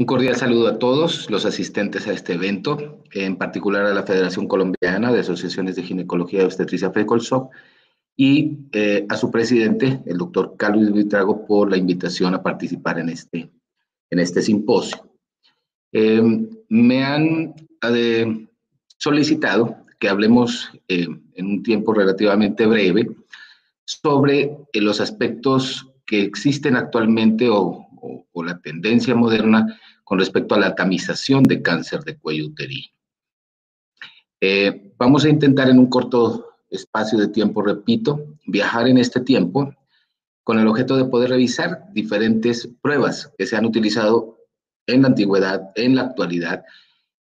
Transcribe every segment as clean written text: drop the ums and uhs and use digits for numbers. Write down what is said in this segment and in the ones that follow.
Un cordial saludo a todos los asistentes a este evento, en particular a la Federación Colombiana de Asociaciones de Ginecología y Obstetricia FECOLSOC y a su presidente, el doctor Carlos Buitrago, por la invitación a participar en este simposio. Me han solicitado que hablemos en un tiempo relativamente breve sobre los aspectos que existen actualmente o la tendencia moderna con respecto a la tamización de cáncer de cuello uterino. Vamos a intentar en un corto espacio de tiempo, repito, viajar en este tiempo con el objeto de poder revisar diferentes pruebas que se han utilizado en la antigüedad, en la actualidad,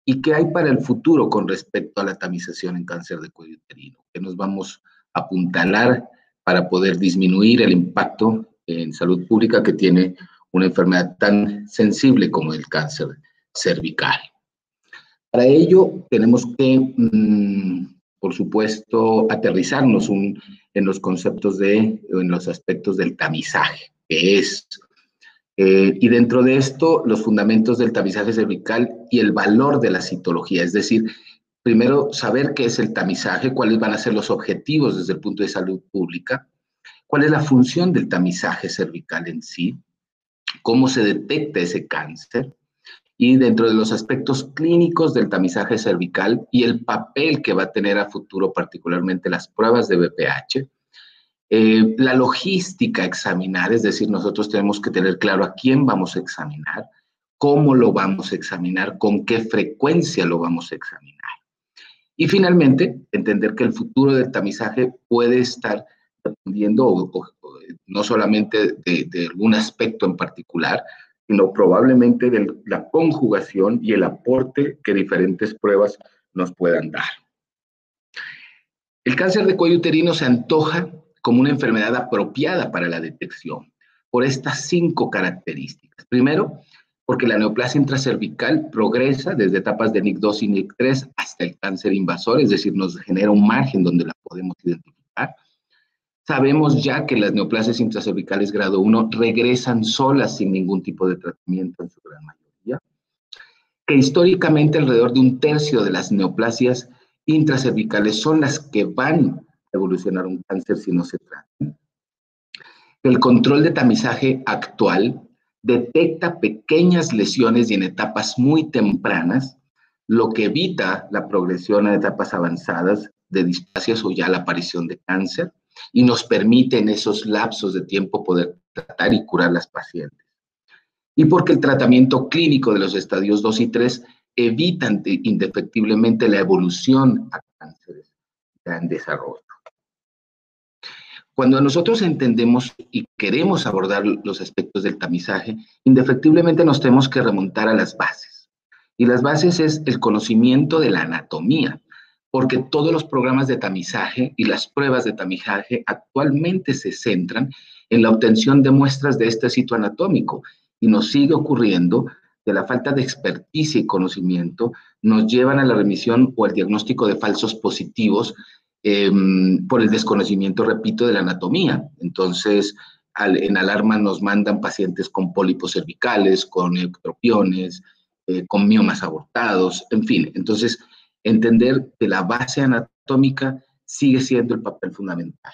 y qué hay para el futuro con respecto a la tamización en cáncer de cuello uterino, que nos vamos a apuntalar para poder disminuir el impacto en salud pública que tiene una enfermedad tan sensible como el cáncer cervical. Para ello tenemos que, por supuesto, aterrizarnos en los conceptos en los aspectos del tamizaje, que es, y dentro de esto, los fundamentos del tamizaje cervical y el valor de la citología, es decir, primero saber qué es el tamizaje, cuáles van a ser los objetivos desde el punto de salud pública, cuál es la función del tamizaje cervical en sí, cómo se detecta ese cáncer, y dentro de los aspectos clínicos del tamizaje cervical y el papel que va a tener a futuro, particularmente las pruebas de BPH, la logística a examinar, es decir, nosotros tenemos que tener claro a quién vamos a examinar, cómo lo vamos a examinar, con qué frecuencia lo vamos a examinar. Y finalmente, entender que el futuro del tamizaje puede estar dependiendo no solamente de algún aspecto en particular, sino probablemente de la conjugación y el aporte que diferentes pruebas nos puedan dar. El cáncer de cuello uterino se antoja como una enfermedad apropiada para la detección por estas 5 características. Primero, porque la neoplasia intracervical progresa desde etapas de NIC2 y NIC3 hasta el cáncer invasor, es decir, nos genera un margen donde la podemos identificar. Sabemos ya que las neoplasias intracervicales grado 1 regresan solas sin ningún tipo de tratamiento en su gran mayoría. Que históricamente alrededor de 1/3 de las neoplasias intracervicales son las que van a evolucionar un cáncer si no se tratan. El control de tamizaje actual detecta pequeñas lesiones y en etapas muy tempranas, lo que evita la progresión a etapas avanzadas de displasias o ya la aparición de cáncer y nos permite en esos lapsos de tiempo poder tratar y curar a las pacientes. Y porque el tratamiento clínico de los estadios 2 y 3 evitan indefectiblemente la evolución a cánceres ya en desarrollo. Cuando nosotros entendemos y queremos abordar los aspectos del tamizaje, indefectiblemente nos tenemos que remontar a las bases. Y las bases es el conocimiento de la anatomía, porque todos los programas de tamizaje y las pruebas de tamizaje actualmente se centran en la obtención de muestras de este sitio anatómico. Y nos sigue ocurriendo que la falta de experticia y conocimiento nos llevan a la remisión o al diagnóstico de falsos positivos por el desconocimiento, repito, de la anatomía. Entonces, en alarma nos mandan pacientes con pólipos cervicales, con ectropiones, con miomas abortados, en fin. Entonces, entender que la base anatómica sigue siendo el papel fundamental.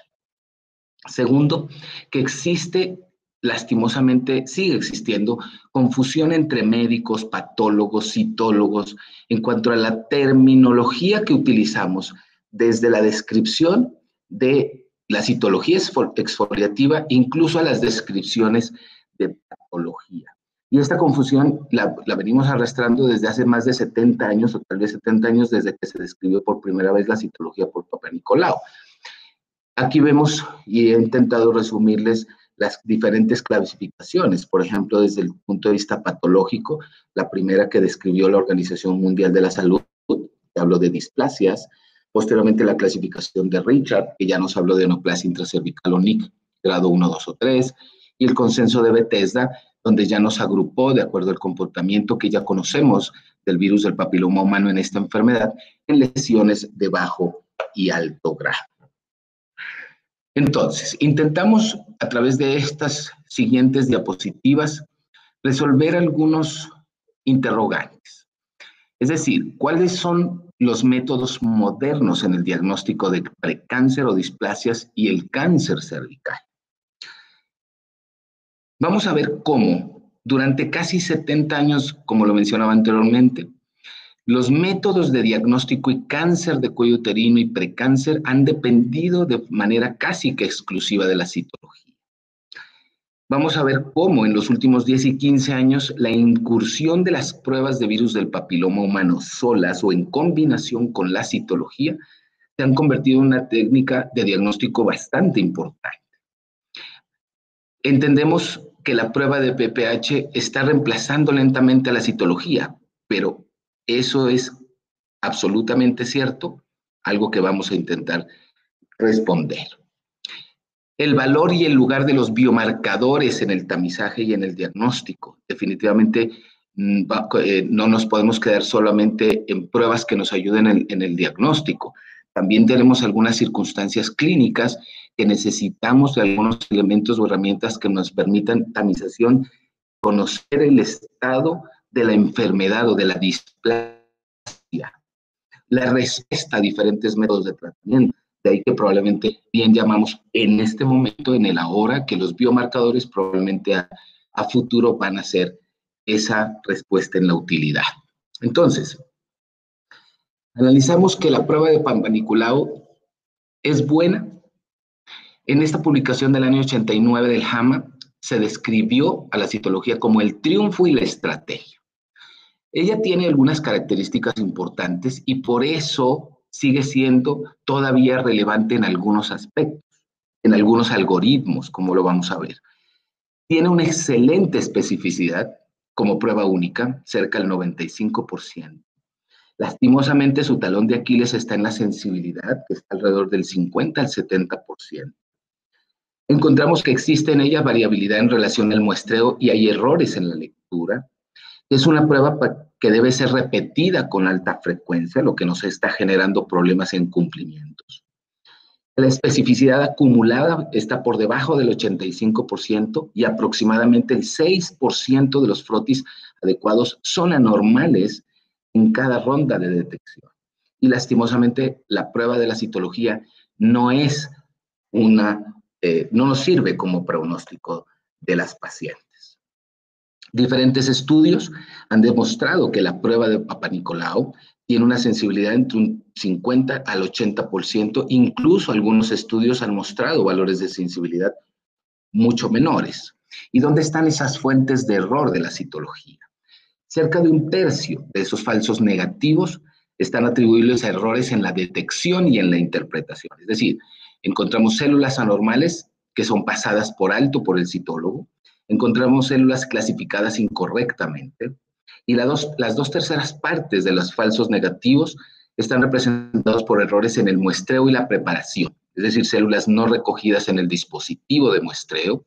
Segundo, que existe, lastimosamente, sigue existiendo confusión entre médicos, patólogos, citólogos, en cuanto a la terminología que utilizamos desde la descripción de la citología exfoliativa, incluso a las descripciones de patología. Y esta confusión la venimos arrastrando desde hace más de 70 años, o tal vez 70 años, desde que se describió por primera vez la citología por Papanicolau. Aquí vemos, y he intentado resumirles las diferentes clasificaciones, por ejemplo, desde el punto de vista patológico, la primera que describió la Organización Mundial de la Salud, que habló de displasias, posteriormente la clasificación de Richard, que ya nos habló de neoplasia intracervical o NIC, grado 1, 2 o 3, y el consenso de Bethesda, donde ya nos agrupó, de acuerdo al comportamiento que ya conocemos del virus del papiloma humano en esta enfermedad, en lesiones de bajo y alto grado. Entonces, intentamos a través de estas siguientes diapositivas resolver algunos interrogantes. Es decir, ¿cuáles son los métodos modernos en el diagnóstico de precáncer o displasias y el cáncer cervical? Vamos a ver cómo, durante casi 70 años, como lo mencionaba anteriormente, los métodos de diagnóstico y cáncer de cuello uterino y precáncer han dependido de manera casi que exclusiva de la citología. Vamos a ver cómo en los últimos 10 y 15 años la incursión de las pruebas de virus del papiloma humano solas o en combinación con la citología se han convertido en una técnica de diagnóstico bastante importante. Entendemos que la prueba de PPH está reemplazando lentamente a la citología, pero eso es absolutamente cierto, algo que vamos a intentar responder. El valor y el lugar de los biomarcadores en el tamizaje y en el diagnóstico. Definitivamente no nos podemos quedar solamente en pruebas que nos ayuden en el diagnóstico. También tenemos algunas circunstancias clínicas que necesitamos de algunos elementos o herramientas que nos permitan tamización, conocer el estado de la enfermedad o de la displasia, la respuesta a diferentes métodos de tratamiento. De ahí que probablemente bien llamamos en este momento, en el ahora, que los biomarcadores probablemente a futuro van a ser esa respuesta en la utilidad. Entonces, analizamos que la prueba de Papa Nicolau es buena. En esta publicación del año 89 del JAMA se describió a la citología como el triunfo y la estrategia. Ella tiene algunas características importantes y por eso sigue siendo todavía relevante en algunos aspectos, en algunos algoritmos, como lo vamos a ver. Tiene una excelente especificidad como prueba única, cerca del 95%. Lastimosamente, su talón de Aquiles está en la sensibilidad, que está alrededor del 50 al 70%. Encontramos que existe en ella variabilidad en relación al muestreo y hay errores en la lectura. Es una prueba que debe ser repetida con alta frecuencia, lo que nos está generando problemas en cumplimientos. La especificidad acumulada está por debajo del 85% y aproximadamente el 6% de los frotis adecuados son anormales en cada ronda de detección. Y lastimosamente la prueba de la citología no es no nos sirve como pronóstico de las pacientes. Diferentes estudios han demostrado que la prueba de Papa Nicolau tiene una sensibilidad entre un 50 al 80%, incluso algunos estudios han mostrado valores de sensibilidad mucho menores. ¿Y dónde están esas fuentes de error de la citología? Cerca de un tercio de esos falsos negativos están atribuibles a errores en la detección y en la interpretación. Es decir, encontramos células anormales que son pasadas por alto por el citólogo, encontramos células clasificadas incorrectamente, y las dos terceras partes de los falsos negativos están representados por errores en el muestreo y la preparación, es decir, células no recogidas en el dispositivo de muestreo,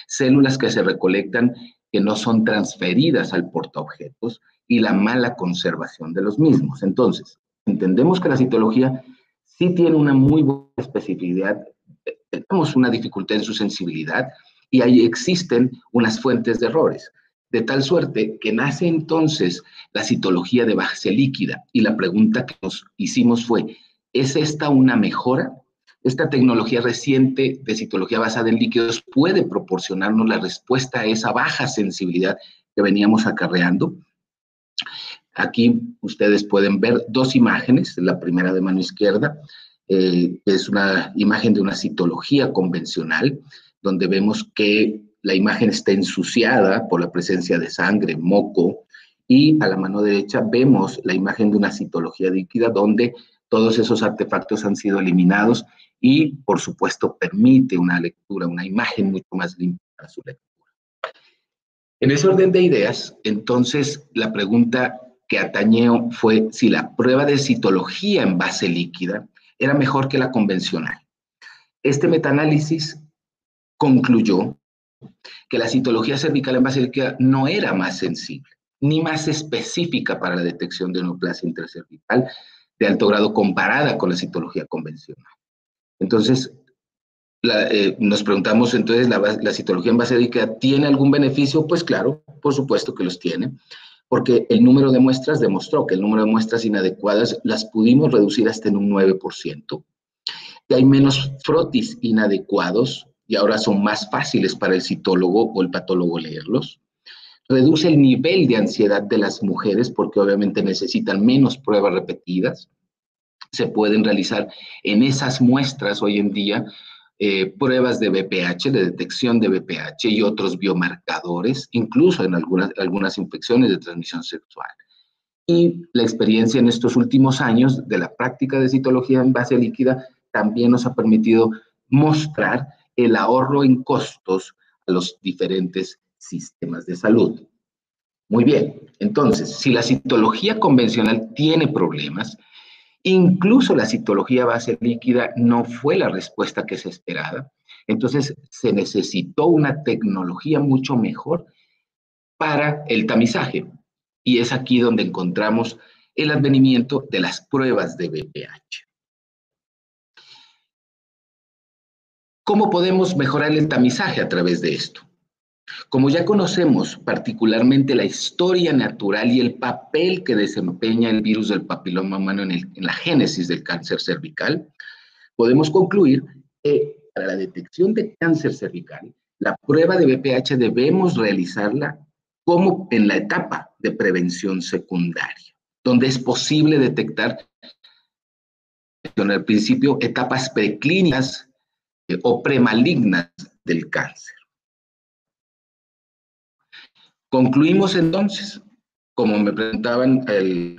células que se recolectan que no son transferidas al portaobjetos y la mala conservación de los mismos. Entonces, entendemos que la citología sí tiene una muy buena especificidad, tenemos una dificultad en su sensibilidad y ahí existen unas fuentes de errores. De tal suerte que nace entonces la citología de base líquida y la pregunta que nos hicimos fue, ¿es esta una mejora? Esta tecnología reciente de citología basada en líquidos puede proporcionarnos la respuesta a esa baja sensibilidad que veníamos acarreando. Aquí ustedes pueden ver dos imágenes, la primera de mano izquierda, es una imagen de una citología convencional, donde vemos que la imagen está ensuciada por la presencia de sangre, moco, y a la mano derecha vemos la imagen de una citología líquida donde todos esos artefactos han sido eliminados y, por supuesto, permite una lectura, una imagen mucho más limpia para su lectura. En ese orden de ideas, entonces, la pregunta que atañeo fue si la prueba de citología en base líquida era mejor que la convencional. Este metaanálisis concluyó que la citología cervical en base líquida no era más sensible, ni más específica para la detección de neoplasia intercervical de alto grado comparada con la citología convencional. Entonces, nos preguntamos entonces, ¿la citología en base líquida tiene algún beneficio? Pues claro, por supuesto que los tiene, porque el número de muestras demostró que el número de muestras inadecuadas las pudimos reducir hasta en un 9%, que hay menos frotis inadecuados y ahora son más fáciles para el citólogo o el patólogo leerlos. Reduce el nivel de ansiedad de las mujeres porque obviamente necesitan menos pruebas repetidas. Se pueden realizar en esas muestras hoy en día pruebas de BPH, de detección de BPH y otros biomarcadores, incluso en algunas infecciones de transmisión sexual. Y la experiencia en estos últimos años de la práctica de citología en base líquida también nos ha permitido mostrar el ahorro en costos a los diferentes sistemas de salud. Muy bien, entonces, si la citología convencional tiene problemas, incluso la citología base líquida no fue la respuesta que se esperaba. Entonces, se necesitó una tecnología mucho mejor para el tamizaje. Y es aquí donde encontramos el advenimiento de las pruebas de BPH. ¿Cómo podemos mejorar el tamizaje a través de esto? Como ya conocemos particularmente la historia natural y el papel que desempeña el virus del papiloma humano en la génesis del cáncer cervical, podemos concluir que para la detección de cáncer cervical, la prueba de BPH debemos realizarla como en la etapa de prevención secundaria, donde es posible detectar, en el principio, etapas preclínicas o premalignas del cáncer. Concluimos entonces, como me preguntaban en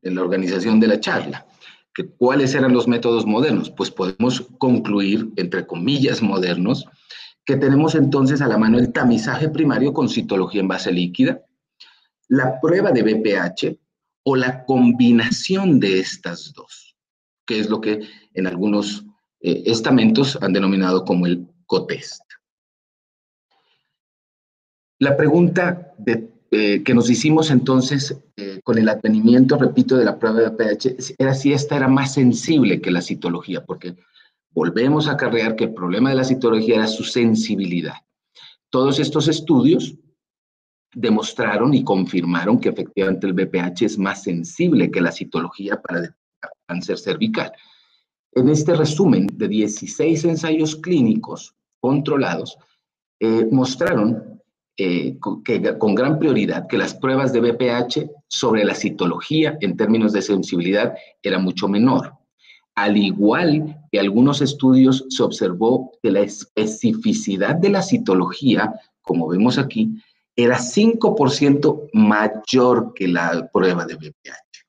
la organización de la charla, que cuáles eran los métodos modernos. Pues podemos concluir, entre comillas, modernos, que tenemos entonces a la mano el tamizaje primario con citología en base líquida, la prueba de BPH o la combinación de estas dos, que es lo que en algunos estamentos han denominado como el cotest. La pregunta que nos hicimos entonces con el advenimiento, repito, de la prueba de BPH era si esta era más sensible que la citología, porque volvemos a acarrear que el problema de la citología era su sensibilidad. Todos estos estudios demostraron y confirmaron que efectivamente el BPH es más sensible que la citología para detectar cáncer cervical. En este resumen de 16 ensayos clínicos controlados, mostraron con gran prioridad que las pruebas de BPH sobre la citología en términos de sensibilidad era mucho menor. Al igual que algunos estudios, se observó que la especificidad de la citología, como vemos aquí, era 5% mayor que la prueba de BPH.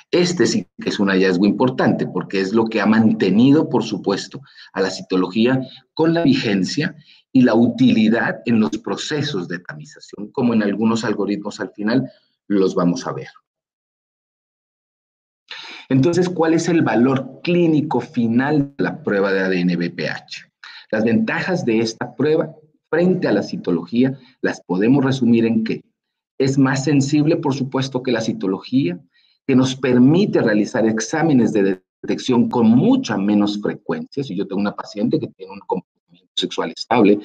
Este sí que es un hallazgo importante porque es lo que ha mantenido, por supuesto, a la citología con la vigencia y la utilidad en los procesos de tamización, como en algunos algoritmos al final los vamos a ver. Entonces, ¿cuál es el valor clínico final de la prueba de ADN BPH? Las ventajas de esta prueba frente a la citología las podemos resumir en que es más sensible, por supuesto, que la citología, que nos permite realizar exámenes de detección con mucha menos frecuencia. Si yo tengo una paciente que tiene un comportamiento sexual estable,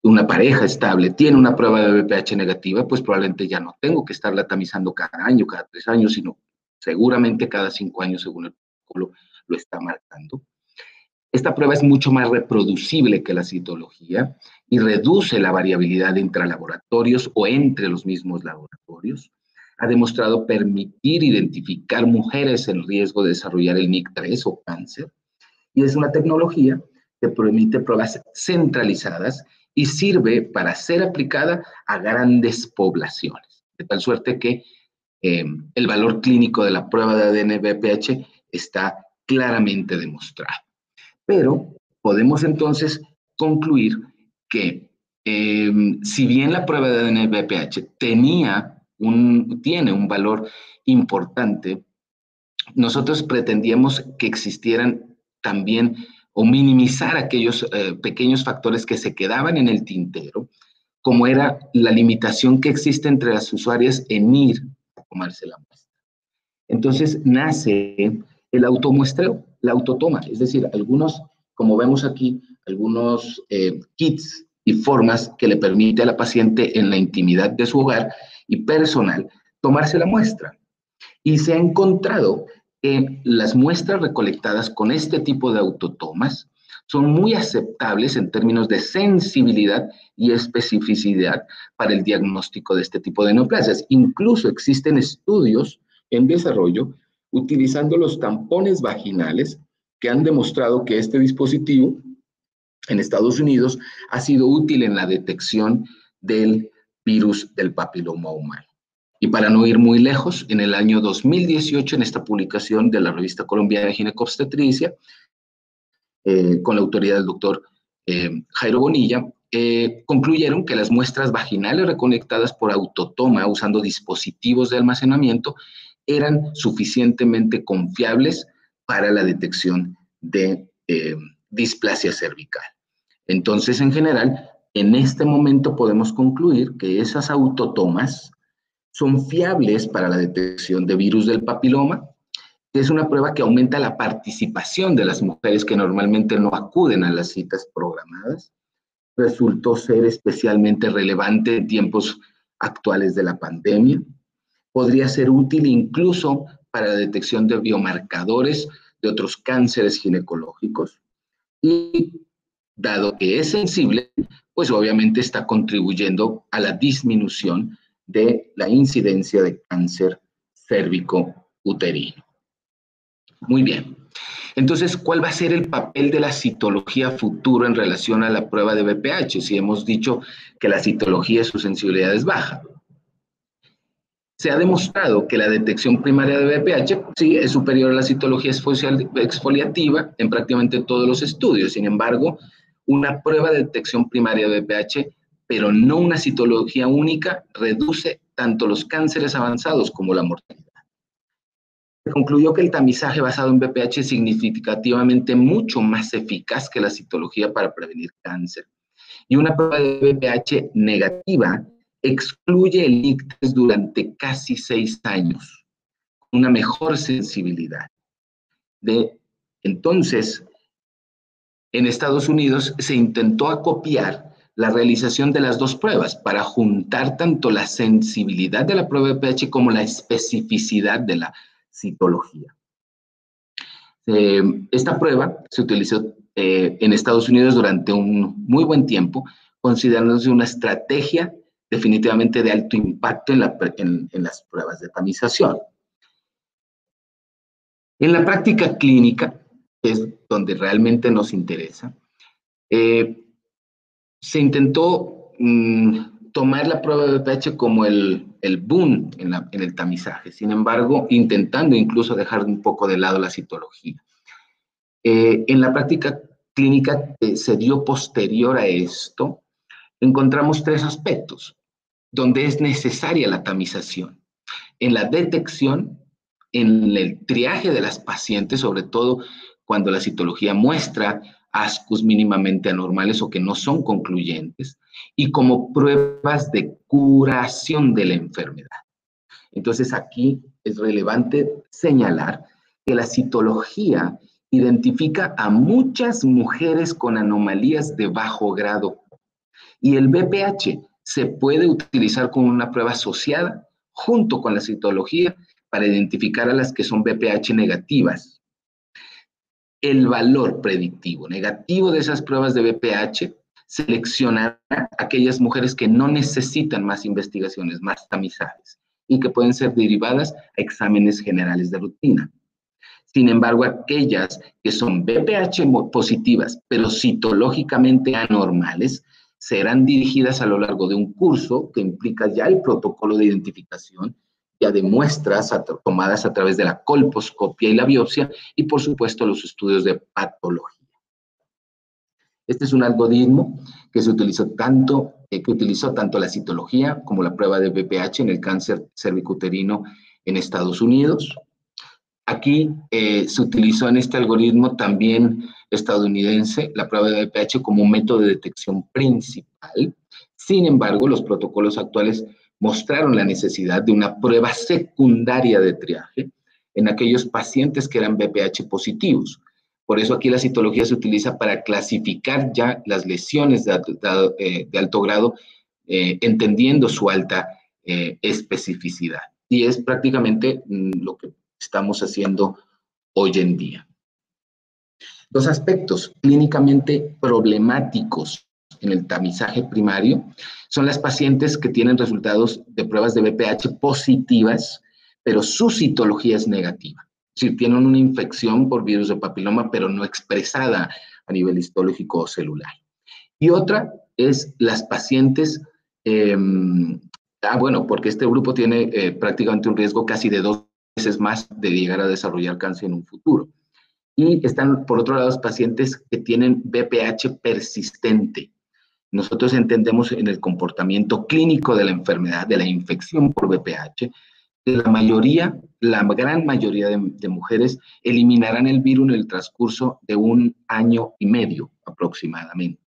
una pareja estable, tiene una prueba de BPH negativa, pues probablemente ya no tengo que estarla tamizando cada año, cada 3 años, sino seguramente cada 5 años, según el protocolo lo está marcando. Esta prueba es mucho más reproducible que la citología y reduce la variabilidad entre laboratorios o entre los mismos laboratorios. Ha demostrado permitir identificar mujeres en riesgo de desarrollar el NIC3 o cáncer. Y es una tecnología que permite pruebas centralizadas y sirve para ser aplicada a grandes poblaciones. De tal suerte que el valor clínico de la prueba de ADN BPH está claramente demostrado. Pero podemos entonces concluir que si bien la prueba de ADN BPH tiene un valor importante, nosotros pretendíamos que existieran también o minimizar aquellos pequeños factores que se quedaban en el tintero, como era la limitación que existe entre las usuarias en ir a tomarse la muestra. Entonces nace el automuestreo, la autotoma, es decir, algunos, como vemos aquí, algunos kits y formas que le permite a la paciente en la intimidad de su hogar y personal tomarse la muestra. Y se ha encontrado que las muestras recolectadas con este tipo de autotomas son muy aceptables en términos de sensibilidad y especificidad para el diagnóstico de este tipo de neoplasias. Incluso existen estudios en desarrollo utilizando los tampones vaginales que han demostrado que este dispositivo en Estados Unidos ha sido útil en la detección del virus del papiloma humano. Y para no ir muy lejos, en el año 2018, en esta publicación de la Revista Colombiana de Ginecobstetricia, con la autoría del doctor Jairo Bonilla, concluyeron que las muestras vaginales recolectadas por autotoma usando dispositivos de almacenamiento eran suficientemente confiables para la detección de displasia cervical. Entonces, en general, en este momento podemos concluir que esas autotomas son fiables para la detección de virus del papiloma, que es una prueba que aumenta la participación de las mujeres que normalmente no acuden a las citas programadas. Resultó ser especialmente relevante en tiempos actuales de la pandemia. Podría ser útil incluso para la detección de biomarcadores de otros cánceres ginecológicos. Y dado que es sensible, pues obviamente está contribuyendo a la disminución de la incidencia de cáncer cérvico-uterino. Muy bien. Entonces, ¿cuál va a ser el papel de la citología futuro en relación a la prueba de BPH? Si hemos dicho que la citología, su sensibilidad es baja. Se ha demostrado que la detección primaria de BPH sí es superior a la citología exfoliativa en prácticamente todos los estudios. Sin embargo, una prueba de detección primaria de BPH, pero no una citología única, reduce tanto los cánceres avanzados como la mortalidad. Se concluyó que el tamizaje basado en BPH es significativamente mucho más eficaz que la citología para prevenir cáncer. Y una prueba de BPH negativa excluye el ictus durante casi 6 años, con una mejor sensibilidad. Entonces, en Estados Unidos se intentó acopiar la realización de las dos pruebas para juntar tanto la sensibilidad de la prueba de BPH como la especificidad de la citología. Esta prueba se utilizó en Estados Unidos durante un muy buen tiempo, considerándose una estrategia definitivamente de alto impacto en las pruebas de tamización. En la práctica clínica, que es donde realmente nos interesa, se intentó tomar la prueba de BPH como el boom en el tamizaje, sin embargo, intentando incluso dejar un poco de lado la citología. En la práctica clínica que se dio posterior a esto, encontramos 3 aspectos donde es necesaria la tamización. En la detección, en el triaje de las pacientes, sobre todo cuando la citología muestra ASCUS mínimamente anormales o que no son concluyentes, y como pruebas de curación de la enfermedad. Entonces aquí es relevante señalar que la citología identifica a muchas mujeres con anomalías de bajo grado y el BPH se puede utilizar como una prueba asociada junto con la citología para identificar a las que son BPH negativas. El valor predictivo negativo de esas pruebas de BPH seleccionará a aquellas mujeres que no necesitan más investigaciones, más tamizajes, y que pueden ser derivadas a exámenes generales de rutina. Sin embargo, aquellas que son BPH positivas, pero citológicamente anormales, serán dirigidas a lo largo de un curso que implica ya el protocolo de identificación, ya de muestras tomadas a través de la colposcopia y la biopsia, y por supuesto los estudios de patología. Este es un algoritmo que utilizó tanto la citología como la prueba de BPH en el cáncer cervicuterino en Estados Unidos. Aquí se utilizó en este algoritmo también estadounidense la prueba de BPH como un método de detección principal. Sin embargo, los protocolos actuales mostraron la necesidad de una prueba secundaria de triaje en aquellos pacientes que eran BPH positivos, Por eso aquí la citología se utiliza para clasificar ya las lesiones de alto grado, entendiendo su alta especificidad. Y es prácticamente lo que estamos haciendo hoy en día. Los aspectos clínicamente problemáticos en el tamizaje primario son las pacientes que tienen resultados de pruebas de BPH positivas, pero su citología es negativa. Es decir, tienen una infección por virus de papiloma, pero no expresada a nivel histológico o celular. Y otra es las pacientes, porque este grupo tiene prácticamente un riesgo casi de 2 veces más de llegar a desarrollar cáncer en un futuro. Y están, por otro lado, los pacientes que tienen BPH persistente. Nosotros entendemos en el comportamiento clínico de la enfermedad, de la infección por BPH, que la gran mayoría de mujeres eliminarán el virus en el transcurso de 1 año y medio aproximadamente.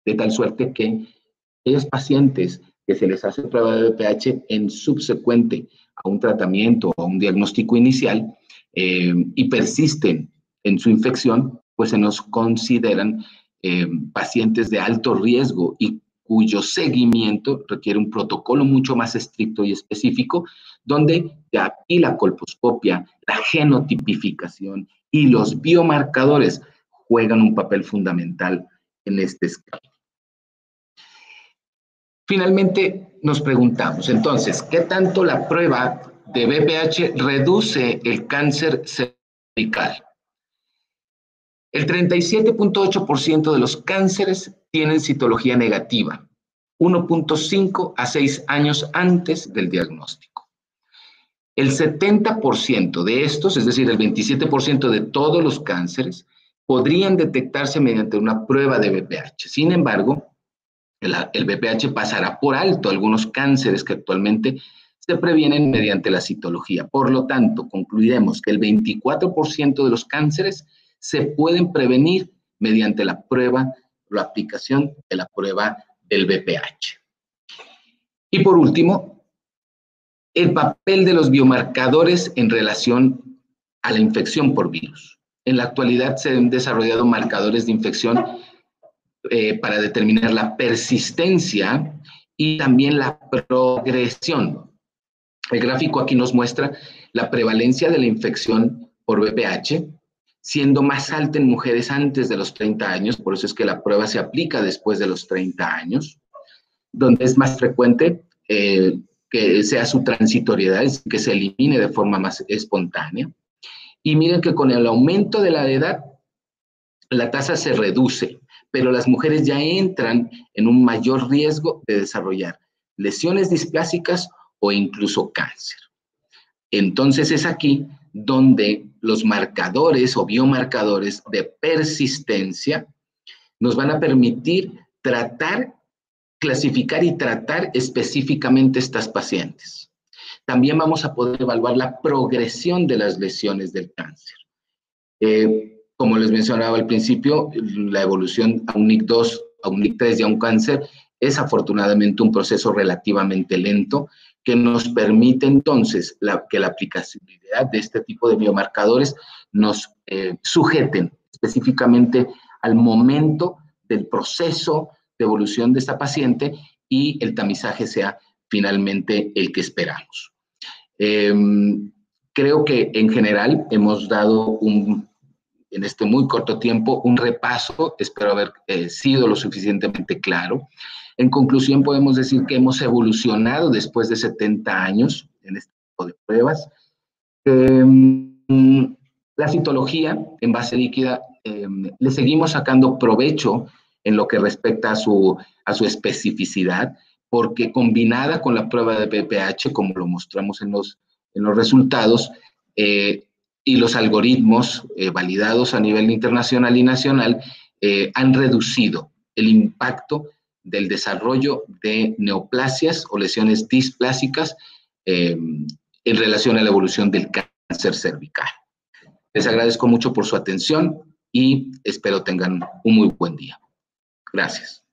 De tal suerte que aquellos pacientes que se les hace prueba de BPH en subsecuente a un tratamiento o a un diagnóstico inicial y persisten en su infección, pues se nos consideran pacientes de alto riesgo y cuyo seguimiento requiere un protocolo mucho más estricto y específico, donde ya aquí la colposcopia, la genotipificación y los biomarcadores juegan un papel fundamental en este escala. Finalmente, nos preguntamos, entonces, ¿qué tanto la prueba de BPH reduce el cáncer cervical? El 37.8% de los cánceres tienen citología negativa, 1.5 a 6 años antes del diagnóstico. El 70% de estos, es decir, el 27% de todos los cánceres, podrían detectarse mediante una prueba de BPH. Sin embargo, el BPH pasará por alto algunos cánceres que actualmente se previenen mediante la citología. Por lo tanto, concluiremos que el 24% de los cánceres se pueden prevenir mediante la aplicación de la prueba del BPH. Y por último, el papel de los biomarcadores en relación a la infección por virus. En la actualidad se han desarrollado marcadores de infección para determinar la persistencia y también la progresión. El gráfico aquí nos muestra la prevalencia de la infección por VPH, siendo más alta en mujeres antes de los 30 años, por eso es que la prueba se aplica después de los 30 años, donde es más frecuente que sea su transitoriedad, es que se elimine de forma más espontánea. Y miren que con el aumento de la edad, la tasa se reduce, pero las mujeres ya entran en un mayor riesgo de desarrollar lesiones displásicas o incluso cáncer. Entonces es aquí donde los marcadores o biomarcadores de persistencia nos van a permitir clasificar y tratar específicamente estas pacientes. También vamos a poder evaluar la progresión de las lesiones del cáncer. Como les mencionaba al principio, la evolución a un NIC2, a un NIC3 y a un cáncer es afortunadamente un proceso relativamente lento que nos permite entonces que la aplicabilidad de este tipo de biomarcadores nos sujeten específicamente al momento del proceso de evolución de esta paciente y el tamizaje sea finalmente el que esperamos. Creo que en general hemos dado en este muy corto tiempo un repaso, espero haber sido lo suficientemente claro. En conclusión, podemos decir que hemos evolucionado después de 70 años en este tipo de pruebas. La citología en base líquida le seguimos sacando provecho en lo que respecta a su especificidad, porque combinada con la prueba de BPH, como lo mostramos en los resultados, y los algoritmos validados a nivel internacional y nacional han reducido el impacto del desarrollo de neoplasias o lesiones displásicas en relación a la evolución del cáncer cervical. Les agradezco mucho por su atención y espero tengan un muy buen día. Gracias.